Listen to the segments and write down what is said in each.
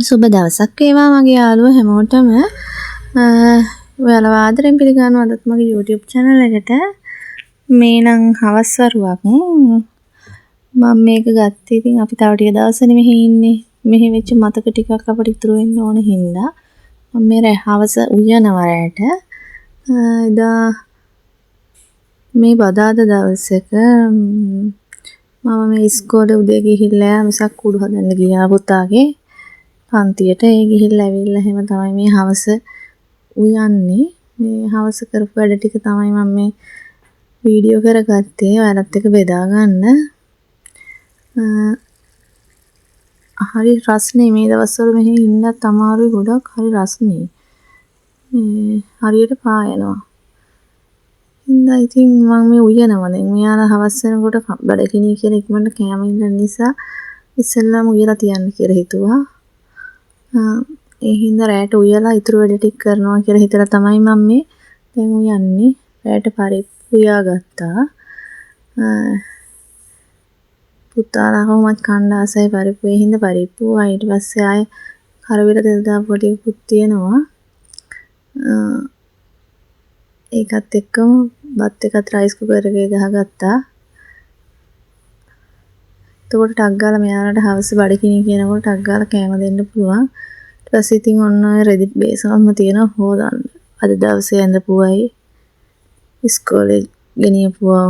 සුබ දවසක් වේවා මගේ යාළුවෝ හැමෝටම. ඔයාලව ආදරෙන් පිළිගන්නවා අදත් මගේ YouTube channel එකට. මේ නම් හවස් වරුවක්. මම මේක ගත්තේ ඉතින් අපි තව ටික දවසනේ මෙහි ඉන්නේ. මෙහි වෙච්ච මතක ටිකක් අපිට ඉතුරු වෙන්න ඕන හින්දා මම මේ හවස උයනවා රැට. එදා මේ බදාදා දවසක මම මේ ඉස්කෝලේ උදේ ගිහිල්ලා මිසක් කුඩු හදන්න ගියා පුතාගේ පන්තියට. ඒ ගිහිල්ලා ඇවිල්ලා එහෙම තමයි මේ හවස උයන්නේ. මේ හවස කරපු වැඩ ටික තමයි මම මේ වීඩියෝ කරගත්තේ ඔයාලත් එක්ක බෙදා ගන්න. හරි රස්නේ මේ දවස්වල මෙහි ඉන්නත් අමාරුයි ගොඩක් හරි රස්නේ. හරියට පායනවා. ඉතින් ඉතින් මම මේ උයනවා දැන් මෙයාලා හවස් වෙනකොට බඩගිනි කියලා ඉක්මනට කෑම ඉන්න නිසා ඉස්සෙල්ලාම උයලා තියන්න කියලා හිතුවා. ඒ හින්දා රැට උයලා ඉතුරු වැඩ ටික කරනවා කියලා හිතලා තමයි මම මේ දැන් උයන්නේ. රැට පරිප්පු උයාගත්තා. පුතාලා කොහොමද කන්න ආසයි පරිප්පු. ඒ හින්දා පරිප්පු ඊට පස්සේ ආයේ කරවිල තෙල් දාපු ටිකකුත් තියෙනවා. ඒකත් එක්කම බත් එකත් රයිස් කුකර් එකේ ගහගත්තා. එතකොට ටක් ගාලා මෙයාලට හවස බඩගිනි කියනකොට ටක් ගාලා කෑම දෙන්න පුළුවන්. ඊට පස්සේ ඉතින් ඔන්න ඔය රෙදි බේසමම තියෙනවා හොදන්න. අද දවසේ ඇඳපුවයි ඉස්කෝලේ ගෙනියපුවා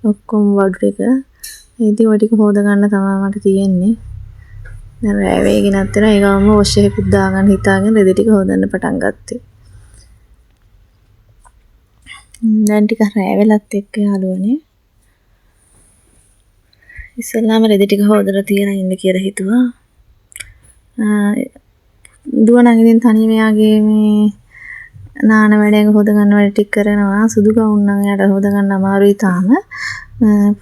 ඔක්කොම වඩු ටික. ඉතින් ඔය ටික හොද ගන්න තමයි මට තියෙන්නේ. දැන් රෑ වේගෙනත් වෙනවා. ඒකම වොෂ් එකකුත් දාගන්න හිතාගෙන රෙදි ටික හොදන්න පටන් ගත්තේ. දැන් ටික රෑ වෙලත් එක්ක යාළුවනේ. ඉස්සෙල්ලාම රෙදි ටික හොදලා තියලා ඉන්න කියලා හිතුවා. දුව නම් ඉතින් තනියම යාගේ මේ නාන වැඩේක හොද ගන්න වැඩ ටික කරනවා. සුදු ගවුම් නම් එයාට හොද ගන්න අමාරුයි තාම.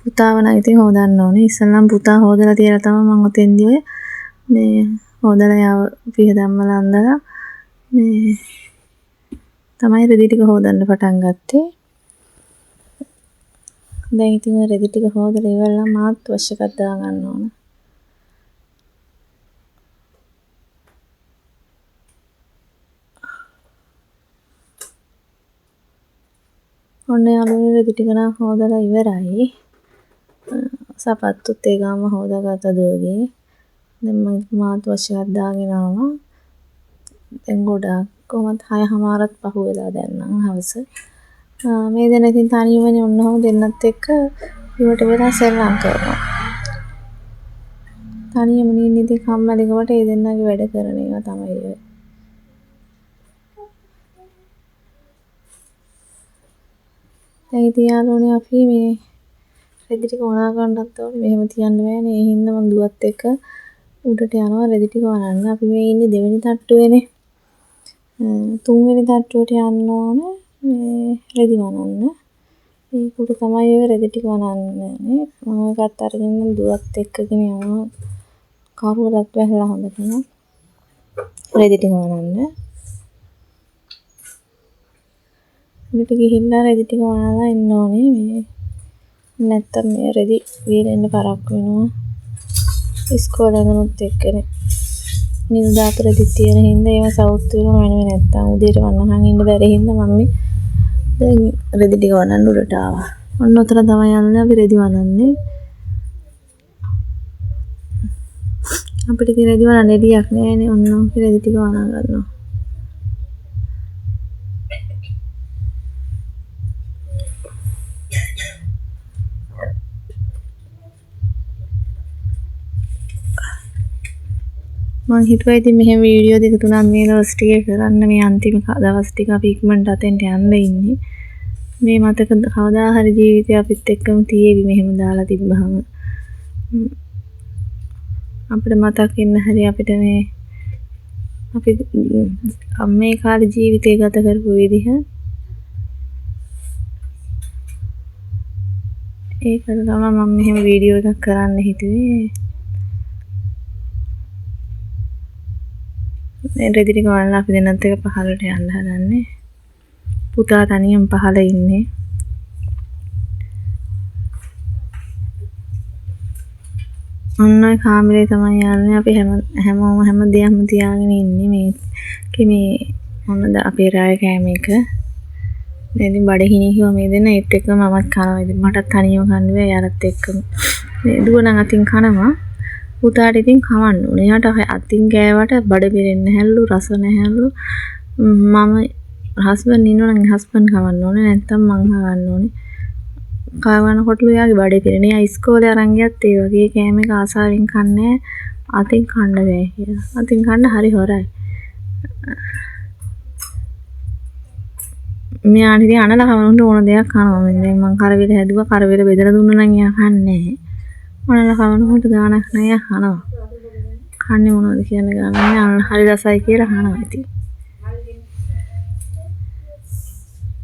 පුතාව නම් ඉතින් හොදන්න ඕනේ. ඉස්සෙල්ලාම පුතා හොදලා තියලා තමයි මම ඔතෙන්දී ඔය මේ හොදලා යාව පිහ ධම්මලා අන්දලා මේ තමයි රෙදි ටික හොදන්න පටන් ගත්තේ. දැන් ඉතින් ඔය රෙදි ටික හොදලා ඉවරලා මාත් වොෂ් එකක් දාගන්න ඕන. ඔන්න යාළුවනේ රෙදි ටික නම් හොදලා ඉවරයි. සපත්තුත් ඒ ගාම හොදාගත්ත දුවගේ. දැන් මම මාත් වොෂ් එකක් දාගෙන ආවා. දැන් ගොඩක් කොහොමද 6:00ත් පහු වෙලා දැන් නම් හවස. මේ දෙන ඉතින් තනියමනේ ඔන්නෝම දෙන්නත් එක්ක ඉවට වෙලා සෙල්ලම් කරනවා. තනියම ඉන්නේ ඉතින් කම්මැලිකමට ඒ දෙන්නගේ වැඩ කරන ඒවා තමයි ඔය. දැන් ඉතින් යාළුවනේ අපි මේ රෙදි ටික වනා ගන්නත් ඕනේ. මෙහෙම තියන්න බෑනේ. ඒ හින්දා මම දුවත් එක්ක උඩට යනවා රෙදි ටික වනන්න. අපි මේ ඉන්නේ දෙවෙනි තට්ටුවේනේ. තුන්වෙනි තට්ටුවට යන්න ඕනේ මේ රෙදි වනන්න. ඒක උඩ තමයි ඔය රෙදි ටික වනන්නේ. මම ඒකත් අරගෙන දුවත් එක්කගෙන යනවා. කරුවලත් වැහලා හොඳටම රෙදි ටික වනන්න. උඩට ගිහිල්ලා රෙදි ටික වනලා එන්න ඕනේ මේ. නැත්තම් මේ රෙදි වීලෙන්න පරක් වෙනවා. ඉස්කෝලේ යනත් එක්කනේ. නිල්දාපු රෙදි තියෙන හින්දා ඒව සවුත් වෙනවා වෙනුවේ නැත්තම් උදේට වන්නහන් ඉන්න බැරි හින්දා මම මේ දැන් රෙදි ටික වනන්න උඩට ආවා. ඔන්න උතර තමයි යන්නේ අපි රෙදි වනන්නේ. අපිට ඉතින් රෙදි වනන්න එළියක් නෑනේ. ඔන්න අපි රෙදි ටික වනා ගන්නවා. මම හිතුවා ඉතින් මෙහෙම වීඩියෝ දෙක තුනක් මේ දවස් ටිකේ කරන්න. මේ අන්තිම දවස් ටික අපි ඉක්මනට අතෙන්ට යන්න ඉන්නේ. මේ මතක කවදා හරි ජීවිතේ අපිත් එක්කම තියේවි මෙහෙම දාලා තිබ්බහම. අපිට මතක් වෙන්න හරි අපිට මේ අපි මේ කාලේ ජීවිතේ ගත කරපු විදිහ. ඒකට තමයි මම මෙහෙම වීඩියෝ එකක් කරන්න හිතුවේ. රෙදි ටික වනලා අපි දෙන්නත් එක පහළට යන්න හදන්නේ. පුතා තනියම පහළ ඉන්නේ. ඔන්න ඔය කාමරේ තමයි යාළුවනේ අපි හැමෝම හැම දෙයක්ම තියාගෙන ඉන්නේ මේ මොනද අපේ රාය කෑම එක. දැන් ඉතින් බඩගිනි කිව්වා මේ දෙන්න ඒත් එක්කම මමත් කනවා. ඉතින් මටත් තනියම කන්න බෑ යාළුවත් එක්කම. මේ දුව නම් අතින් කනවා. පුතාට ඉතින් කවන්න ඕනේ. එයාට අතින් ගෑවට බඩ පිරෙන්නේ නැහැලු රස නැහැලු. මම හස්බන්ඩ් ඉන්නවනම් හස්බන්ඩ් කවන්න ඕනේ නැත්නම් මං කවන්න ඕනේ. කවනකොටලු යාගේ බඩේ පිරෙන. එයා ඉස්කෝලේ අරන් ගියත් ඒ වගේ කෑම එක ආසාවෙන් කන්නේ අතින් කන්න බෑ කියලා. අතින් කන්න හරි හොරයි. මෙයාට ඉතින් අනලා කවන්න ඕන දෙයක් කනවා. දැන් මං කරවිල හැදුවා කරවිල බෙදලා දුන්නා නම් එයා කන්නේ නැහැ. අනලා කවනකොට ගානක් නැහැ එයා කනවා. කන්නේ මොනවද කියන ගානක් නැහැ. හරි රසයි කියලා කනවා ඉතින්.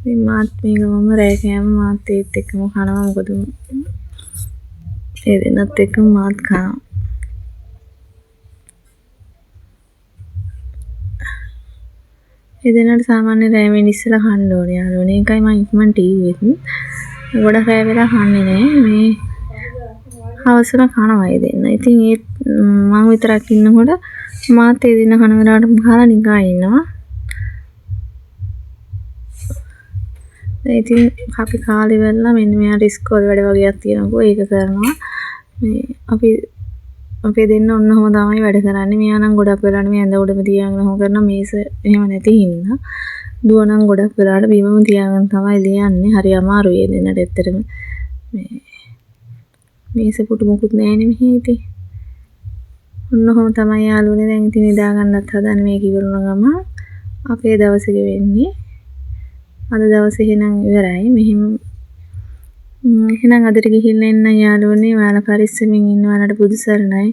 ඉතින් මාත් මේක මම රෑ කෑම මාත් ඒත් එක්කම කනවා. මොකද ඒ දෙන්නත් එක්කම මාත් කනවා. ඒ දෙන්නට සාමාන්‍ය රෑ වෙන්න ඉස්සලා කන්න ඕනේ යාළුවනේ. ඒකයි මම ඉක්මනට ඉුවෙත්. ගොඩක් රෑ වෙලා කන්නේ නැහැ. මේ හවසට කනවා ඒ දෙන්න. ඉතින් ඒත් මම විතරක් ඉන්නකොට මාත් ඒ දෙන්න කන වෙලාවට කාලා නිකන් ඉන්නවා. ඉතින් අපි කාලේ වෙලා මෙන්න මෙයාට ඉස්කෝලේ වැඩ වගේක් තියෙනකෝ ඒක කරනවා. මේ අපි දෙන්න ඔන්න ඔහම තමයි වැඩ කරන්නේ. මෙයා නම් ගොඩක් වෙලාවට මේ ඇඳ උඩම තියාගෙන හො කරන මේස එහෙම නැති හින්දා. දුව නම් ගොඩක් වෙලාවට බිමම තියාගෙන තමයි ලියන්නේ. හරි අමාරුයි ඒ දෙන්නට ඇත්තටම. මේ මේස පුටු මොකුත් නැහැනේ මෙහි ඉතින්. ඔන්න ඔහම තමයි යාළුවනේ දැන් ඉතින් නිදා ගන්නත් හදන්නේ මේක ඉවරුන ගම. අපේ දවසේ වෙන්නේ අද දවසේ එහෙනම් ඉවරයි. මෙහෙම එහෙනම් අදට ගිහිල්ලා එන්න යාළුවනේ. ඔයාලා පරිස්සමින් ඉන්න. ඔයාලට බුදු සරණයි.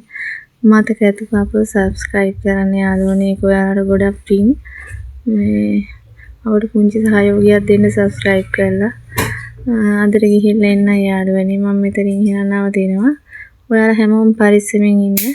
මතක ඇතුව අපව subscribe කරන්න යාළුවනේ. ඒක ඔයාලට ගොඩක් පිං. මේ අපට පුංචි සහයෝගයක් දෙන්න subscribe කරලා. අදට ගිහිල්ලා එන්න යාළුවනේ. මම මෙතනින් එහෙනම් නවතිනවා. ඔයාලා හැමෝම පරිස්සමින් ඉන්න.